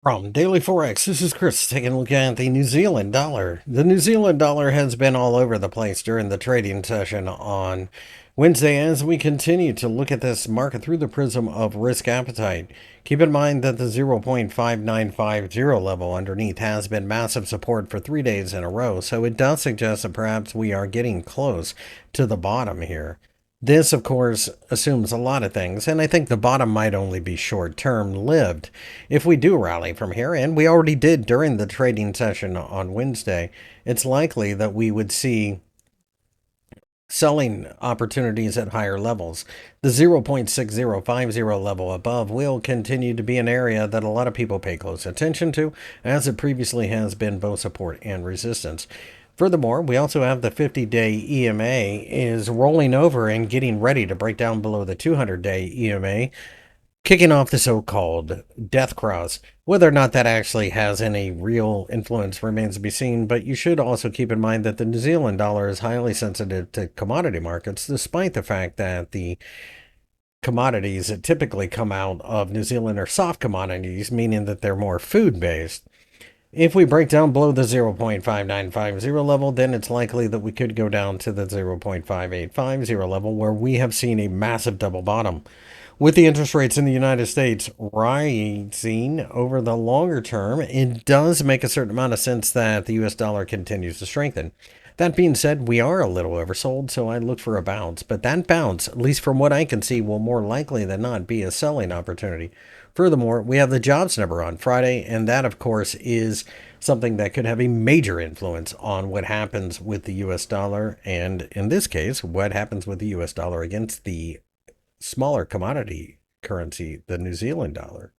From Daily Forex, this is Chris taking a look at the New Zealand dollar. The New Zealand dollar has been all over the place during the trading session on Wednesday as we continue to look at this market through the prism of risk appetite. Keep in mind that the 0.5950 level underneath has been massive support for 3 days in a row, so it does suggest that perhaps we are getting close to the bottom here. This, of course, assumes a lot of things, and I think the bottom might only be short-term lived. If we do rally from here, and we already did during the trading session on Wednesday, it's likely that we would see selling opportunities at higher levels. The 0.6050 level above will continue to be an area that a lot of people pay close attention to, as it previously has been both support and resistance. Furthermore, we also have the 50-day EMA is rolling over and getting ready to break down below the 200-day EMA, kicking off the so-called death cross. Whether or not that actually has any real influence remains to be seen, but you should also keep in mind that the New Zealand dollar is highly sensitive to commodity markets, despite the fact that the commodities that typically come out of New Zealand are soft commodities, meaning that they're more food-based. If we break down below the 0.5950 level, then it's likely that we could go down to the 0.5850 level, where we have seen a massive double bottom. With the interest rates in the United States rising over the longer term, it does make a certain amount of sense that the US dollar continues to strengthen. That being said, we are a little oversold, so I look for a bounce. But that bounce, at least from what I can see, will more likely than not be a selling opportunity. Furthermore, we have the jobs number on Friday, and that, of course, is something that could have a major influence on what happens with the US dollar, and in this case, what happens with the US dollar against the smaller commodity currency, the New Zealand dollar.